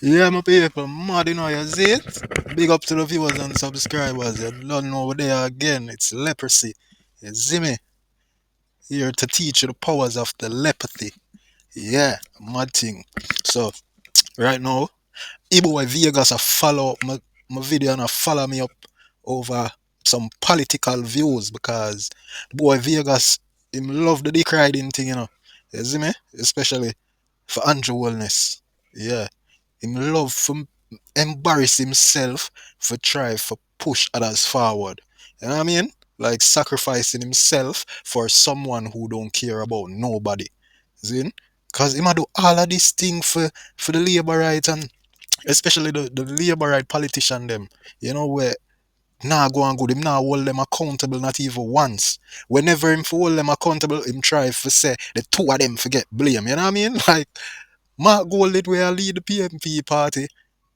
Yeah, my people, mad you know, you see it? Big up to the viewers and subscribers. You don't know over there again. It's leprosy. You see me? Here to teach you the powers of the telepathy. Yeah, mad thing. So, right now, Ibo Vegas a follow up my video and a follow me up over some political views because boy Vegas him love the dick riding thing, you know. You see me? Especially for Andrew Holness. Yeah. Him love for embarrass himself for try for push others forward. You know what I mean? Like sacrificing himself for someone who don't care about nobody. See? Cause him a do all of this thing for the labor rights and especially the labor right politician them. You know where nah go and good, him nah hold them accountable not even once. Whenever him for hold them accountable, him try for say the two of them forget blame. You know what I mean? Like Mark Golded where lead the PMP party.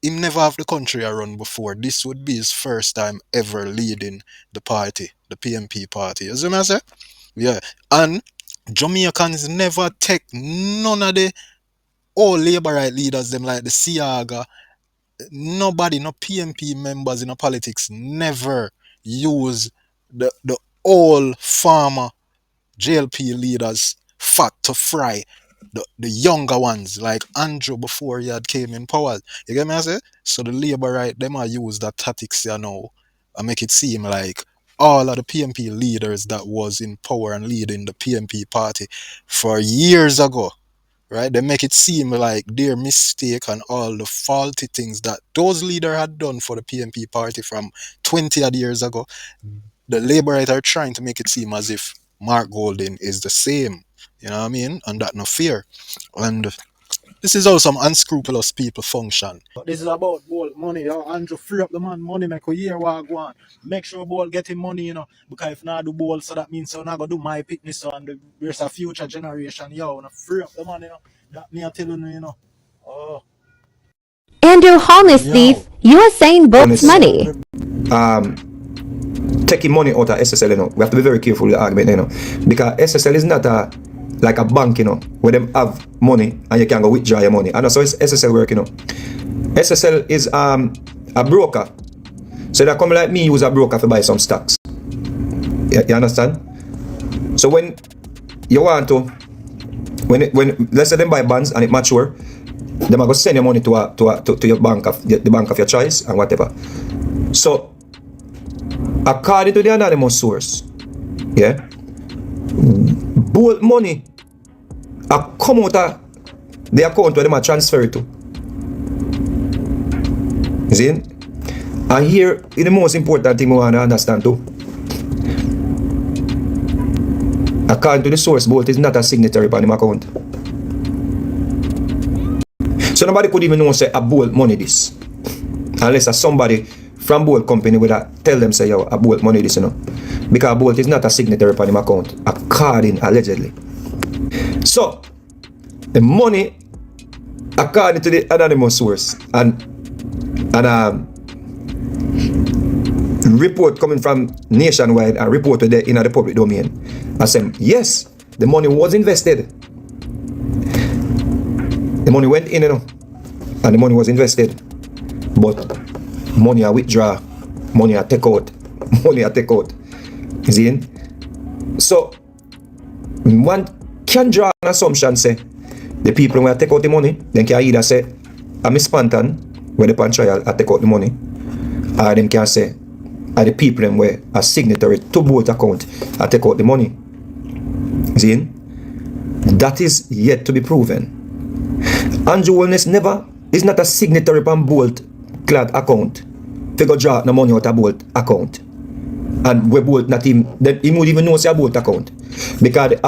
Him never have the country around before. This would be his first time ever leading the party, the PMP party. You see what I say? Yeah. And Jamaicans never take none of the all labor right leaders, them like the Siaga. Nobody, no PMP members in the politics never use the all farmer JLP leaders fat to fry the younger ones like Andrew before he had came in power. You get me I say? So the Labour right, them are use that tactics you know and make it seem like all of the PMP leaders that was in power and leading the PMP party for years ago, right? They make it seem like their mistake and all the faulty things that those leaders had done for the PMP party from 20 odd years ago the Labourites are trying to make it seem as if Mark Golding is the same. You know what I mean? And that no fear. And this is how some unscrupulous people function. This is about ball money. Yo, Andrew, free up the man money, make a year what go on. Make sure ball getting money, you know. Because if not do ball, so that means so not gonna do my picnic so and there's a future generation. Yo, wanna free up the money, you know. That me I telling you, you know. Oh, Andrew Holness yo. thief, Usain Bolt's Honest. money. um, Taking money out of SSL, we have to be very careful with the argument, because SSL is not like a bank, where them have money and you can go withdraw your money. And so it's SSL work, SSL is a broker. So they come like me use a broker to buy some stocks. You understand? So when you want to, when let's say them buy bonds and it mature, them are going to send your money to your bank of the bank of your choice and whatever. So according to the anonymous source, yeah, both money are come out of the account where them are transferred to. See? And here is the most important thing we want to understand too. According to the source, Bolt is not a signatory on him account. So nobody could even know say a Bolt money this. Unless somebody from Bolt company would tell them say yo a Bolt money this, Because Bolt is not a signatory on him account, according allegedly. So the money according to the anonymous source and report coming from Nationwide and report in the public domain. I said, yes, the money was invested. The money went in, and the money was invested. But money I withdraw, money I take out, money I take out. You see? So one can draw an assumption, say, the people when I take out the money, then can either say, I'm a spontan, when the pan trial, I take out the money. Or them can say, are the people them were a signatory to both account, I take out the money. See? That is yet to be proven. Andrew Holness never is not a signatory on Bolt clad account. Figure draw no money out of Bolt account. And we Bolt not him, then he would even know say a Bolt account. Because the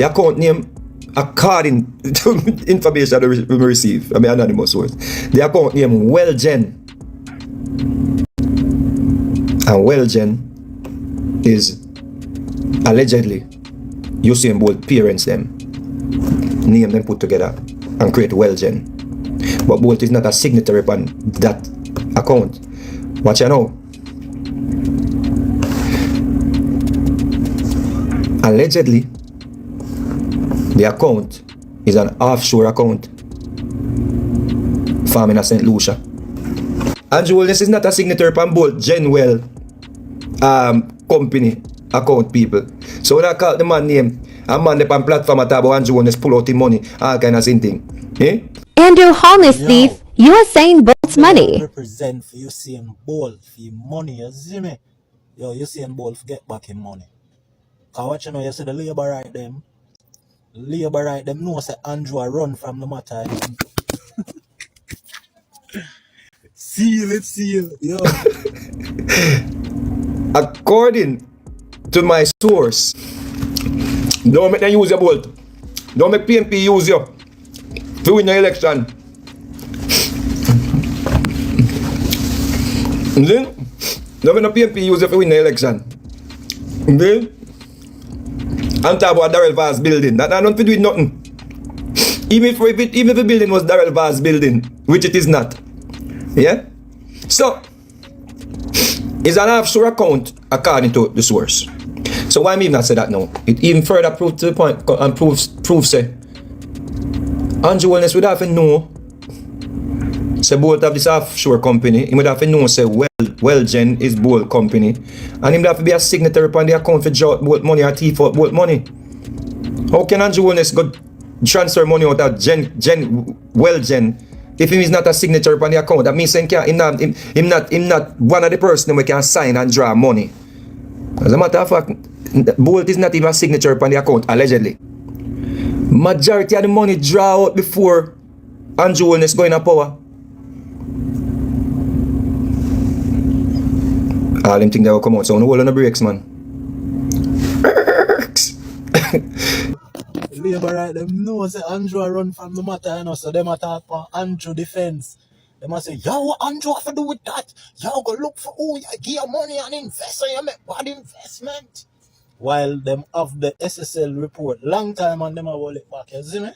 account name according to information we receive, I mean anonymous source, the account name Wellgen. And Wellgen is allegedly Usain Bolt parents them name them put together and create Wellgen. But Bolt is not a signatory on that account. Watch you know. Allegedly, the account is an offshore account farming in St. Lucia. Andrew Holness is not a signatory upon both Genwell company account people. So when I call the man name, a man the on platform at about Andrew Holness pull out the money, all kind of same thing. Eh? Andrew Holness thief, Usain Bolt's money. Represent for Usain Bolt for your money, you see me? Yo, Usain Bolt get back him money. Cause what you know, you see the labor right them. Labor right them know say Andrew a run from the matter. Seal, yo. According to my source, don't make them use your Bolt. Don't make PNP use you to win the election. Then, don't make no PNP use you to win the election. Then, I'm talking about Darrell Vaz building. That not to do with nothing. Even if the building was Darrell Vaz building, which it is not. Yeah? So, it's an offshore account according to the source. So why me not say that now? It even further proves to the point and proves say Andrew Holness would have to know say both of this offshore company, he would have to know say Wellgen is both company, and he would have to be a signatory upon the account for draw both money or thief out both money. How can Andrew Holness go transfer money out of Wellgen if he is not a signature upon the account? That means him not one of the person who can sign and draw money. As a matter of fact, Bolt is not even a signature upon the account, allegedly. Majority of the money draw out before Andrew Holness going in power. All them things that will come out, so no hold on the brakes, man. Labor right them know say Andrew run from the matter, you know, so them attack on Andrew defense. They must say, yo, what Andrew have to do with that? Yo, go look for who you give your money and invest, so you make bad investment. While them have the SSL report long time and them have hold it back, you see me?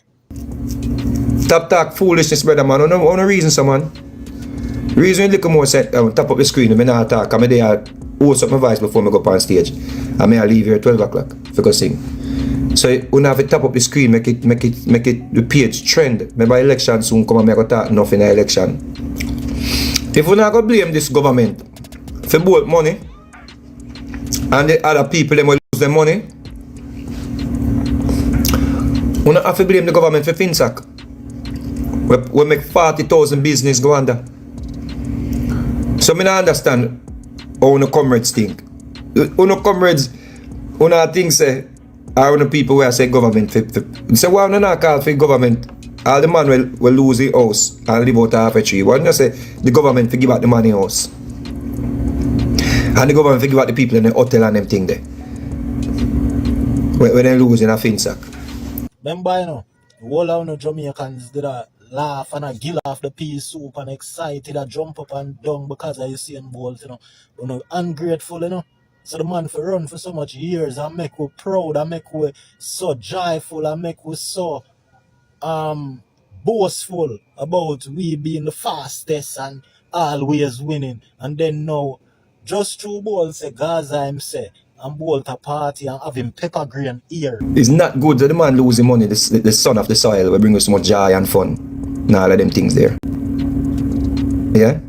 Stop talk foolishness, brother, man. On no reason, so man. Reason you look more set top up the screen, I not talk. I'm there host up my voice before I go up on stage. I may leave here at 12 o'clock for go sing. So when I have to top up the screen, make it the page trend. Maybe election soon come and make a talk enough in the election. If we not go blame this government for both money and the other people them will lose their money, we not have to blame the government for FinSac. We make 40,000 business go under. So I don't understand how no comrades think. No comrades, no things say, or no people where say government. So why not call for government? All the man will lose the house and live out half a tree. Why not say the government to give out the money house? And the government to give out the people in the hotel and them thing there. When they lose in a FinSac. Remember, you know, all of the Jamaicans did a laugh and a gill off the pea soup and excited and jump up and down because of Usain Bolt, you know, ungrateful, you know. So the man for run for so much years and make we proud and make we so joyful and make we so boastful about we being the fastest and always winning. And then now, just through Bolt say Gaza him say and Bolt a party and having pepper green ear. It's not good that the man losing money, the son of the soil will bring us so much joy and fun. And all of them things there. Yeah?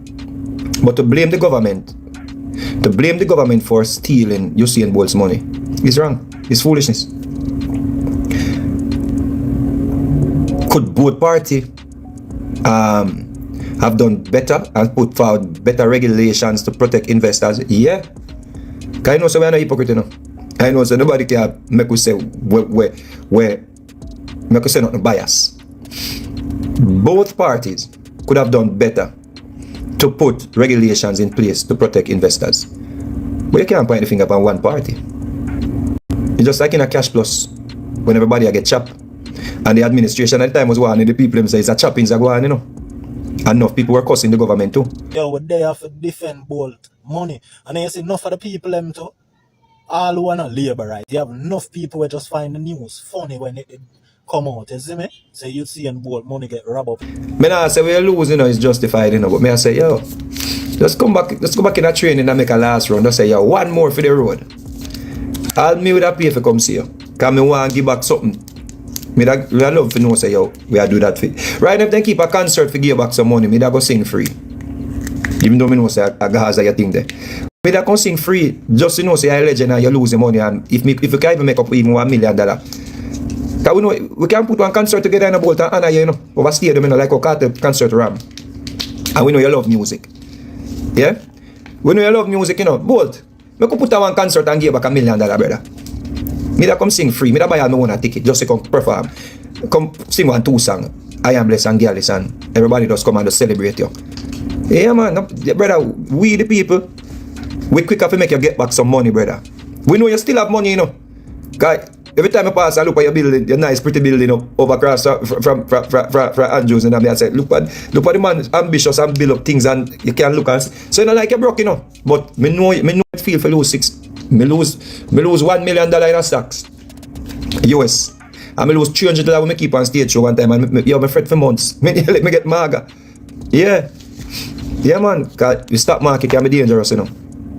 But to blame the government for stealing Usain Bolt's money is wrong. It's foolishness. Could both party have done better and put forward better regulations to protect investors? Yeah. Because I know so we are not hypocrite, you know. I know so nobody can make us say make us say nothing bias. Both parties could have done better to put regulations in place to protect investors. But you can't point the finger upon one party. It's just like in a cash plus when everybody get chopped. And the administration at the time was warning the people them say it's a choppings are going, you know. And enough people were cussing the government too. Yo, we're there for defend Bolt money. And then you see enough of the people them too. All who wanna labor right. You have enough people who just find the news funny when it come out, you see me? So you see and Bolt money get robbed up. Me nah say we lose, you know, it's justified, you know, but me I say, yo, let's go back in a training and make a last round. Just say, yo, one more for the road. All me would have pay for come see you. Cause me want to give back something Me that we love to know say yo, we are do that for. Right now if they keep a concert for give back some money, me that go sing free. Even though me know say a Gaza your thing there. Me that can sing free just to know say I legend and you lose the money and if you can even make up even $1 million. Cause we know we can put one concert together in a boat and honor you know over stadium you know like a cartel concert ram. And we know you love music. Yeah? We know you love music, you know. Bolt. Me could put on one concert and give back $1 million, brother. Me that come sing free. Me that buy my own ticket just to come perform. Come sing 1-2 songs. I am blessed and girlish and everybody just come and just celebrate you. Yeah, man. Brother, we the people, we quicker to make you get back some money, brother. We know you still have money, you know. Cause every time I pass, I look at your building, your nice, pretty building up over across from Andrews, and I say, look at the man ambitious and build up things, and you can look and so you know like you're broke, you know. But me know it feel for lose me lose $1 million in a stocks, US, and me lose $300 when me keep on stage show one time, and me fret for months. Me let me get maga. Yeah, man. Cause the stock market can be dangerous, you know.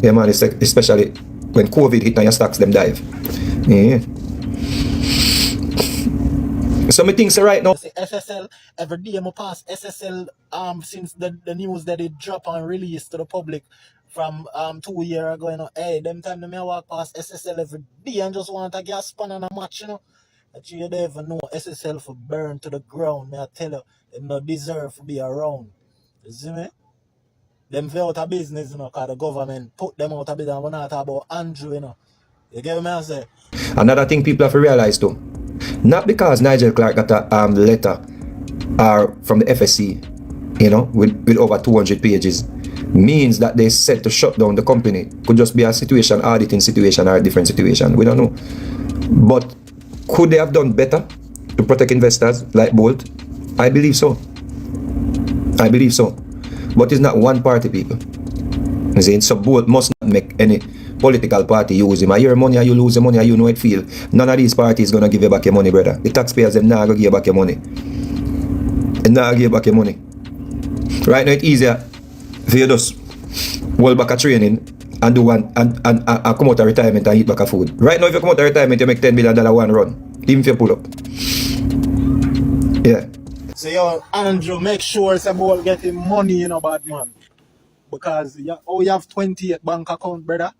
Yeah, man. Especially when COVID hit and your stocks them dive. Yeah. So me think so right now. SSL every day I pass SSL since the news that it drop and released to the public from 2 years ago, you know. Hey, them time me walk past SSL every day and just want a gas pan and a match, you know. That you don't even know SSL for burn to the ground. Me I tell you, them not deserve to be around. You see me? Them feel out of business, you know, cause the government put them out of business. We're not talking about Andrew, you know. You get me I say? Another thing people have to realize too. Not because Nigel Clark got a letter from the FSC, you know, with over 200 pages, means that they set to shut down the company. Could just be a situation, auditing situation, or a different situation. We don't know. But could they have done better to protect investors like Bolt? I believe so. I believe so. But it's not one party, people. You see, so Bolt must not make any political party use him. I hear money and you lose the money and you know it feel. None of these parties gonna give you back your money, brother. The taxpayers them not gonna give you back your money. They not gonna give you back your money. Right now it's easier for you just hold back a training and do one and come out of retirement and eat back a food. Right now if you come out of retirement you make $10 million one run. Even if you pull up. Yeah. So yo, Andrew, make sure Samuel get him money, you know, bad man. Because you have 28 bank account, brother.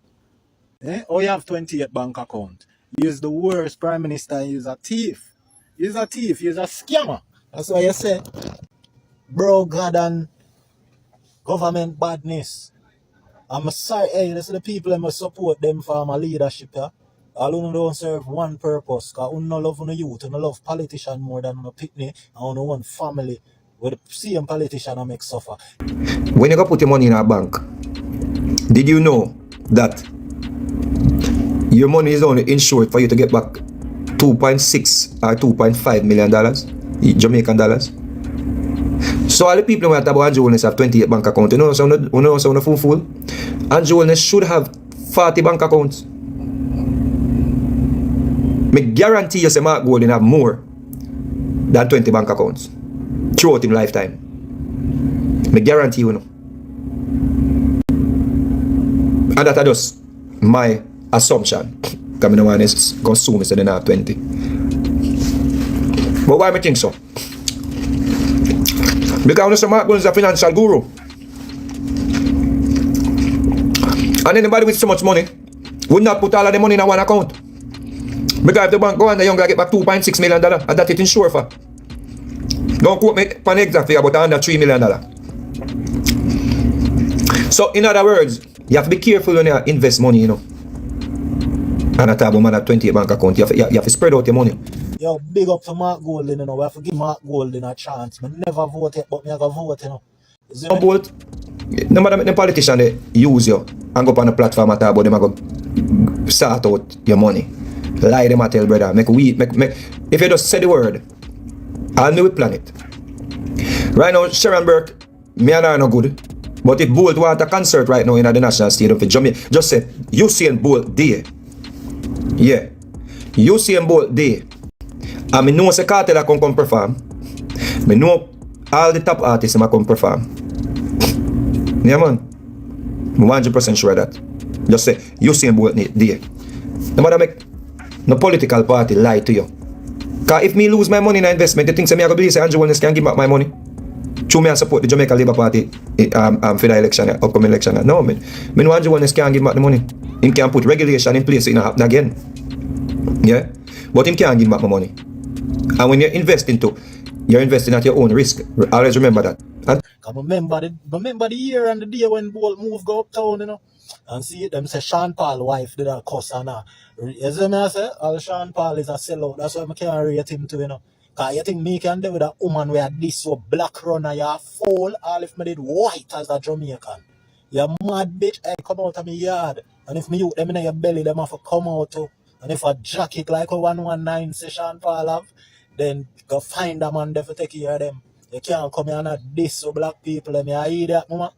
Eh? Oh, you have 28 bank account. He's the worst prime minister. He's a thief. He's a thief. He's a scammer. That's why you say, bro, God and government badness. I'm sorry, hey, listen to the people that must support them for my leadership, yeah? All who don't serve one purpose. Because who don't love the youth, who don't love politician more than a picnic, and who want family with the same politician that make suffer. When you go put your money in a bank, did you know that your money is only insured for you to get back 2.6 or 2.5 million dollars, Jamaican dollars? So all the people who are talking about Andrew Holness have 28 bank accounts. You know so fool. Andrew Holness should have 40 bank accounts. Me guarantee you say Mark Golden have more than 20 bank accounts throughout his lifetime. Me guarantee you know. And that is just my assumption. Because I don't want to consume it, so they have 20. But why I think so? Because Mark Golden is a financial guru. And anybody with so much money would not put all of the money in one account. Because if the bank go and the young guy get back $2.6 million, and that it insure for. Don't quote me on exact figure, but under $3 million. So in other words, you have to be careful when you invest money, you know. And at a man at 28 bank account, you have to spread out your money. Yo, big up to Mark Golden, you know. We have to give Mark Golden a chance. I never voted, but I have to vote, you know. No Bolt, no matter the politician they use you and go up on the platform at about them and go start out your money. Lie them a tell brother, make if you just say the word, I'll know it plan it. Right now, Sharon Burke, me and her no good. But if Bolt want a concert right now in the National Stadium for Jamaica, just say Usain Bolt day. Yeah. Usain Bolt day. And me know say Cartel come perform. Me know all the top artists come perform. Yeah man. I'm 100% sure of that. Just say Usain Bolt day. No matter make no political party lie to you. Because if me lose my money in an investment, you think me I go believe say Andrew Holness can give back my money? True, me I support the Jamaica Labour Party for the election, upcoming election. No, me know Andrew Holness can't give back the money. Him can put regulation in place so it not happen again. Yeah? But him can't give back my money. And when you're investing too, you're investing at your own risk. Always remember that. And remember the year and the day when Bolt move go uptown, you know, and see them say Sean Paul wife did a cuss and you see me I say, all Sean Paul is a sellout. That's why I can't rate him too, you know. Cause you think me can do with a woman where this so black runner, you're fool, all if me did white as a Jamaican. You mad bitch, I come out of my yard. And if me you them in your belly, them have to come out too. And if a jacket like a 119 say Sean Paul have, then go find a man there for take care of them. You can't come here and diss so black people. Let me hear that, mama.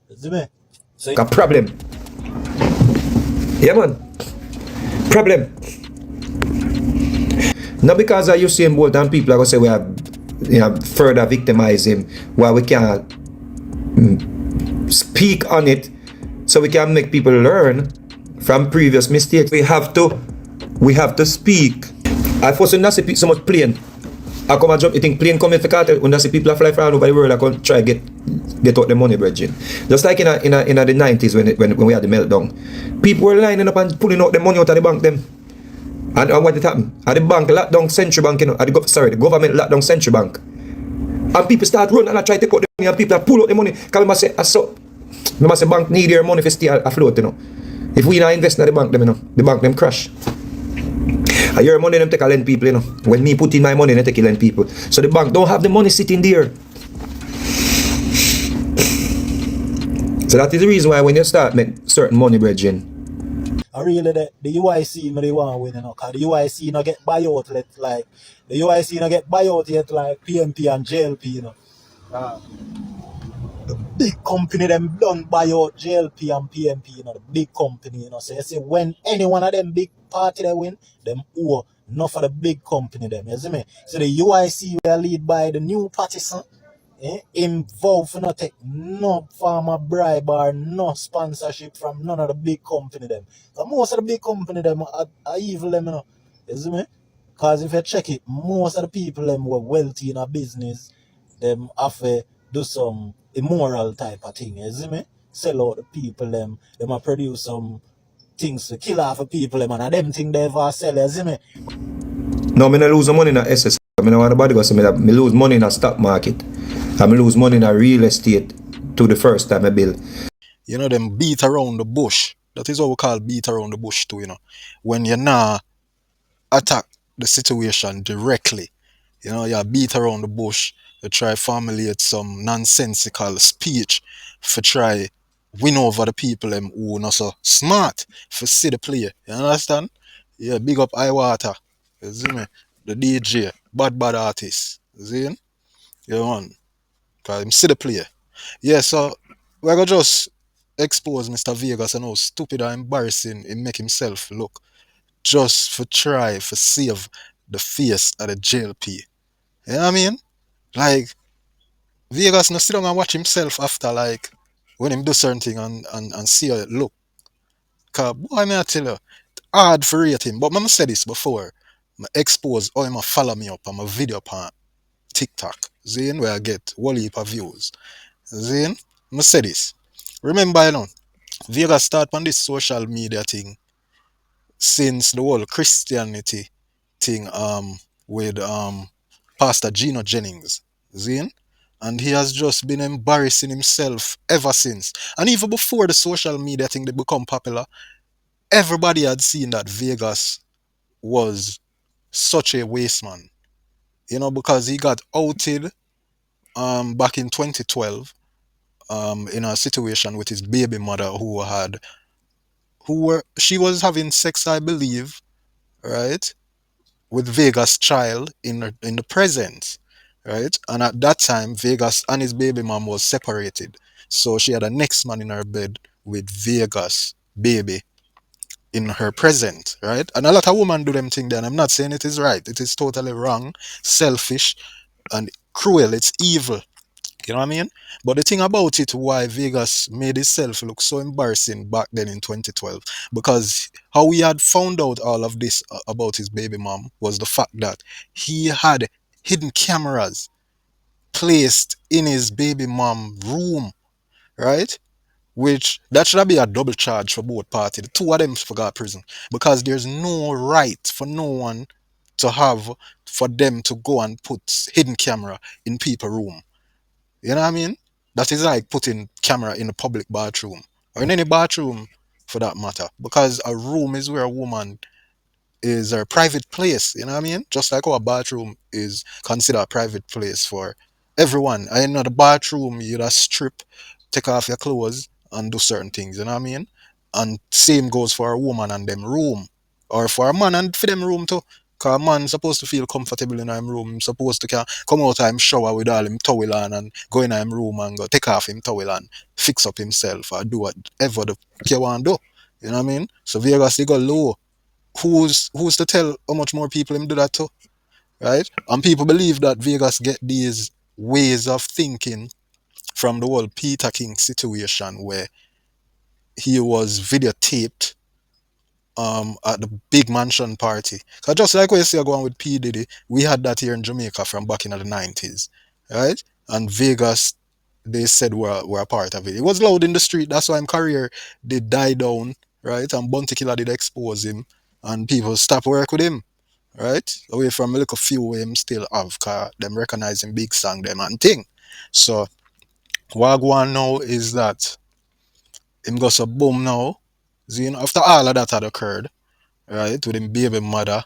You see me? So a problem. Yeah, man. Problem. Not because of Usain Bolt and people are going to say we have further victimize him, while we can't speak on it so we can make people learn from previous mistakes. We have to speak. I first not see so much plane. I come and jump, you think plane coming for cartel when I see people fly around over the world I can try get out the money, bridging. Just like in the 90s when we had the meltdown. People were lining up and pulling out the money out of the bank them. And what did happen? At the bank locked down Central Bank, you know, the government locked down Central Bank. And people start running and I try to cut the money and people pull out the money. Because we must say bank need your money to stay afloat, you know. If we not invest in the bank them, you know, the bank them crash. And your money them take a lend people, you know. When me put in my money, they take a lend people. So the bank don't have the money sitting there. So that is the reason why when you start make certain money, brethren. I really the UIC me they want win, you know, cause the UIC not get buyout like the UIC not get buyout yet like PMP and JLP, you know. The big company them done buy out JLP and PMP, you know, the big company, you know. So you see when any one of them big party they win, them owe enough for the big company them, you see me? So the UIC we are lead by the new partisan, involved for not take no farmer bribe or no sponsorship from none of the big company them. So most of the big company them are evil them, you know. You see me? Cause if you check it, most of the people them were wealthy in a business, them have to do some immoral type of thing, you see me? Sell out the people them are produce some things to kill off the people them and them thing they ever sell, you see me? No, I don't lose money in the SS. I don't want nobody to say I lose money in the stock market. I lose money in the real estate to the first time I build. You know, them beat around the bush. That is what we call beat around the bush too, you know. When you now attack the situation directly, you know, you beat around the bush, you try formulate some nonsensical speech for try win over the people them who not so smart for see the play. You understand? Yeah, big up Iwater. You see me? The DJ, bad artist. You see? You know, cause him see the play. Yeah, so we're gonna just expose Mr. Vegas and how stupid and embarrassing he make himself look. Just for try for save the face of the JLP. You know what I mean? Like Vegas no sit down and watch himself after like when him do certain thing and see how it look. Cause boy may I tell you, hard for rate him. But I said this before. I expose how him a follow me up on my video on TikTok. Zane where I get whole heap of views. Zane, I say this. Remember, you know, Vegas start on this social media thing since the whole Christianity thing with Pastor Gino Jennings. Zane? And he has just been embarrassing himself ever since. And even before the social media thing they become popular, everybody had seen that Vegas was such a waste man. You know, because he got outed back in 2012 in a situation with his baby mother she was having sex, I believe, right, with Vegas' child in the present, right? And at that time, Vegas and his baby mom was separated, so she had a next man in her bed with Vegas' baby in her present, right? And a lot of women do them thing. Then I'm not saying it is right; it is totally wrong, selfish, and cruel. It's evil. You know what I mean? But the thing about it, why Vegas made itself look so embarrassing back then in 2012, because how he had found out all of this about his baby mom was the fact that he had hidden cameras placed in his baby mom room, right? Which that should be a double charge for both parties. The two of them forgot prison because there's no right for no one to have for them to go and put hidden camera in people room. You know what I mean? That is like putting camera in a public bathroom or in any bathroom for that matter. Because a room is where a woman is a private place, you know what I mean? Just like our bathroom is considered a private place for everyone. And in the bathroom, you just strip, take off your clothes, and do certain things, you know what I mean? And same goes for a woman and them room. Or for a man and for them room too. Cause a man supposed to feel comfortable in him room. Supposed to can come out of him shower with all him towel on and go in him room and go take off him towel and fix up himself or do whatever the he want to do. You know what I mean? So Vegas they go low, who's to tell how much more people him do that to, right? And people believe that Vegas get these ways of thinking from the whole Peter King situation where he was videotaped at the big mansion party. Cause just like we see going with P Diddy, we had that here in Jamaica from back in the 90s, right? And Vegas, they said were a part of it. It was loud in the street. That's why his career did die down, right? And Bounty Killer did expose him, and people stopped work with him, right? Away from a little few way him still have, cause them recognizing big song them and thing. So what I want now is that him goes a boom now. See, you know, after all of that had occurred, right, with him baby mother,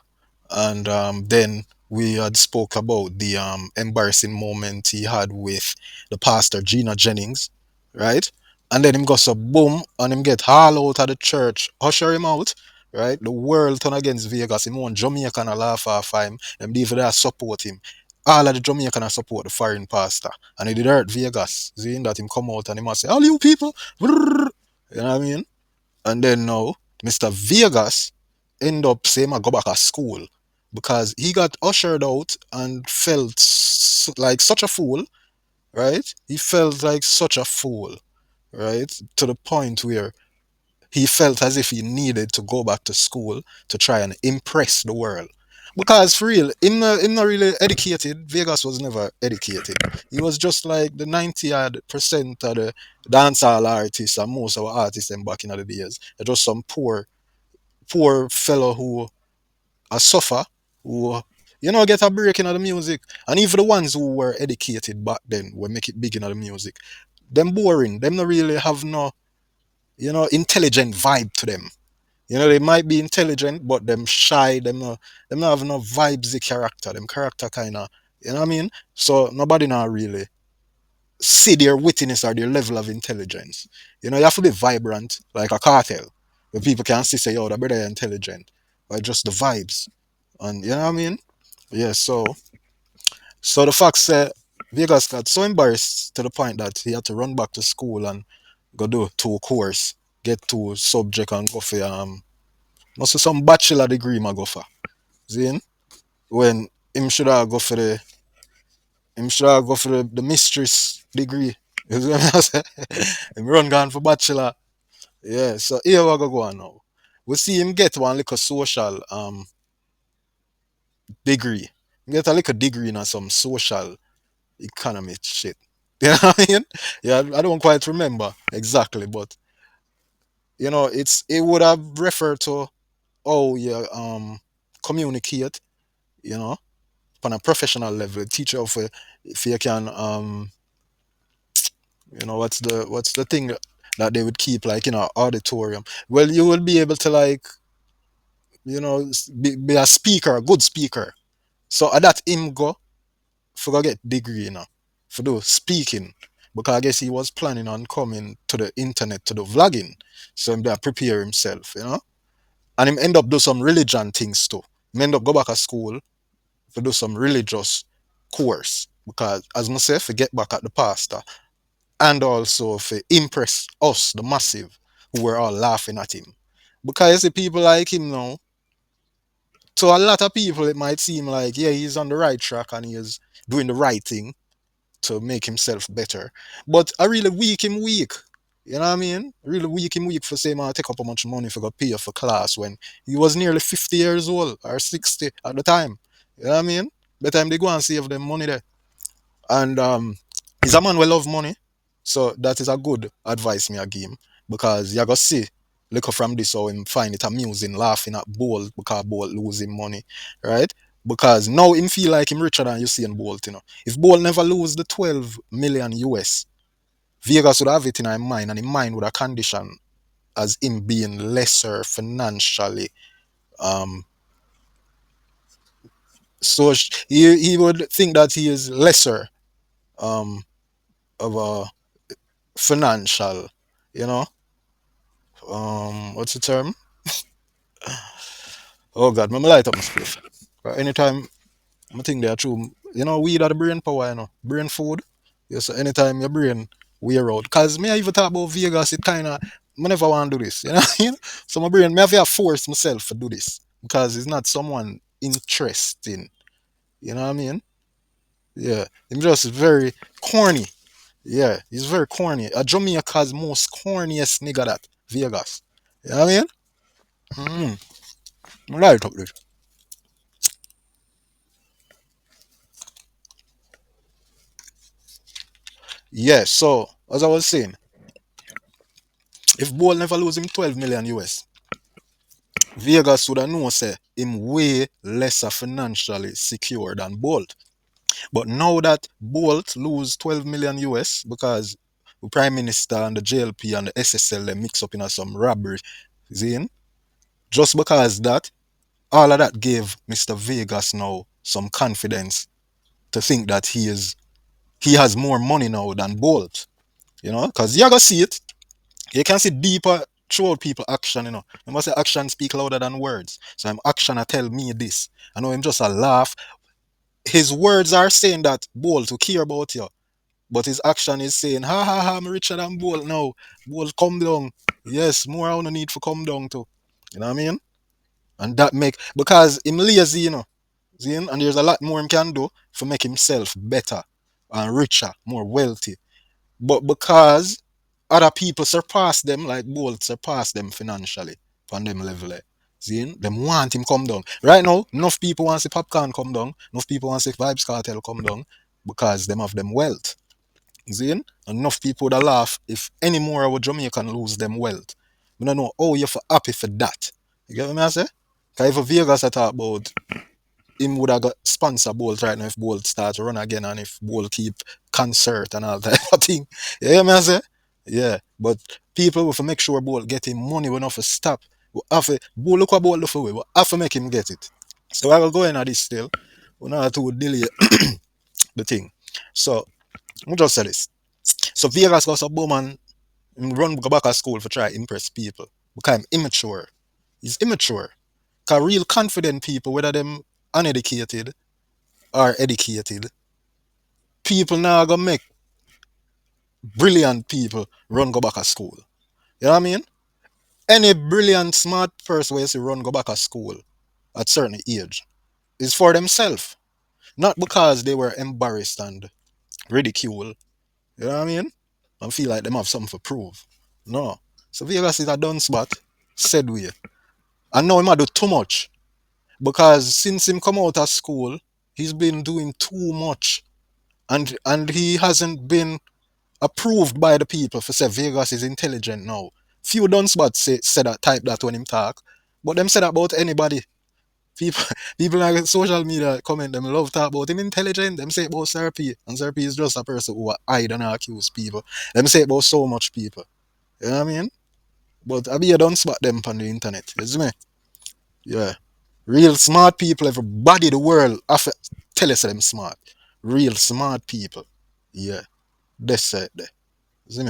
and then we had spoke about the embarrassing moment he had with the pastor Gina Jennings, right? And then him goes a boom and him get all out of the church, usher him out, right? The world turn against Vegas. Him want Jamaican a laugh off him. Them even there support him. All of the Jamaican a support the foreign pastor. And it did hurt Vegas. Seeing that him come out and he must say, all you people, brrr. You know what I mean? And then now, Mr. Vegas end up saying I go back to school because he got ushered out and felt like such a fool, right? He felt like such a fool, right? To the point where he felt as if he needed to go back to school to try and impress the world. Because for real, him not really educated. Vegas was never educated. He was just like the 90 odd percent of the dancehall artists and most of our artists them back in the days. They're just some poor fellow who suffer, who get a break in the music. And even the ones who were educated back then will make it big in the music. Them boring. Them not really have no, intelligent vibe to them. They might be intelligent, but them shy, them not have no vibesy character. Them character kinda, you know what I mean? So nobody now really see their wittiness or their level of intelligence. You have to be vibrant, like a cartel. Where people can see say, yo, the brother intelligent. But just the vibes. And you know what I mean? Yeah, so the fact that Vegas got so embarrassed to the point that he had to run back to school and go do two course, get two subject and go for must be some bachelor degree ma go for. See? When him should have go for the mistress degree. You see what I'm saying? Him run gone for bachelor. Yeah, so here we go on now. We see him get one little social degree. He get a little degree in some social economy shit. You know what I mean? Yeah, I don't quite remember exactly, but it would have referred to how you communicate, you know, on a professional level. Teach you if you can what's the thing that they would keep like in our auditorium. Well, you will be able to like, be a speaker, a good speaker. So at that him go for go get degree, for do speaking. Because I guess he was planning on coming to the internet to do vlogging. So him there prepare himself. And him end up do some religion things too. Him end up go back to school to do some religious course. Because as myself, he get back at the pastor. And also to impress us, the massive, who were all laughing at him. Because you see people like him now, to a lot of people it might seem like, yeah, he's on the right track and he is doing the right thing. to make himself better. But I really weak him weak. You know what I mean? Really weak him weak for saying man take up how much money for go pay for class when he was nearly 50 years old or 60 at the time. You know what I mean? By the time they go and save them money there. And he's a man will love money. So that is a good advice me I give him. Because you gotta see, look from this how him find it amusing, laughing at Bolt because Bolt losing money. Right? Because now him feel like him richer than Usain Bolt, you know. If Bolt never lose the 12 million US, Vegas would have it in his mind, and his mind would have condition as him being lesser financially. Um, so he would think that he is lesser um, of a financial, you know, what's the term? Oh God, me light up my spliff. Anytime I think they are true, you know, weed are the brain power, you know, brain food. Yes, so anytime your brain wear out. Cause me I even talk about Vegas, it kinda I never want to do this, you know. You know? So my brain me have to force myself to do this. Because it's not someone interesting. You know what I mean? Yeah. I'm just very corny. Yeah, he's very corny. A Jamaica's most corniest nigga that Vegas. You know what I mean? Right up there. Yeah, so as I was saying, if Ball never lose him 12 million US, Vegas would have known say him way lesser financially secure than Bolt. But now that Bolt lose 12 million US because the Prime Minister and the JLP and the SSL they mix up in some robbery, see? Just because that, all of that gave Mr. Vegas now some confidence to think that he has more money now than Bolt. You know, because you gotta see it. You can see deeper throughout people action, you know. You must say action speak louder than words. So I'm action I tell me this. I know him just a laugh. His words are saying that Bolt to care about you. But his action is saying, ha ha ha, I'm richer than Bolt now. Bolt come down. Yes, more I wanna need for come down too. You know what I mean? And that make because him lazy, you know. See, and there's a lot more him can do for make himself better and richer, more wealthy. But because other people surpass them, like Bolt surpass them financially on them level. See, them want him come down. Right now, enough people want to see popcorn come down, enough people want to see Vibes Cartel come down because them have them wealth. See? Enough people that laugh if any more of Jamaican lose them wealth. I don't know how you for happy for that. You get what I say? Because if Vegas I talk about him would have got sponsor Bolt right now if Bolt starts to run again and if Bolt keep concert and all that thing. You hear me I say? Yeah. But people will make sure Bolt get him money when off a stop. We have to, Bolt look what Bolt look for we have to make him get it. So I will go in at this still. We not have to delay the thing. So we just say this. So Vegas got some bum and run go back to school for try impress people. Because I'm immature. He's immature. Cause real confident people, whether them uneducated or educated, people now gonna make brilliant people run go back to school. You know what I mean? Any brilliant smart person where you see run go back to school at certain age is for themselves. Not because they were embarrassed and ridiculed. You know what I mean? And feel like them have something to prove. No. So Vegas is a done spot, said we. And now he might do too much. Because since him come out of school, he's been doing too much. And he hasn't been approved by the people for say Vegas is intelligent now. Few done spots say that type that when him talk. But them say that about anybody. People people like social media comment them love talk about him intelligent. Them say it about Sir P. And Sir P is just a person who hide and accuse people. Them say it about so much people. You know what I mean? But I be you don't spot them on the internet. You see me? Yeah. Real smart people, everybody in the world have to tell us them smart. Real smart people. Yeah. That's it there. See me?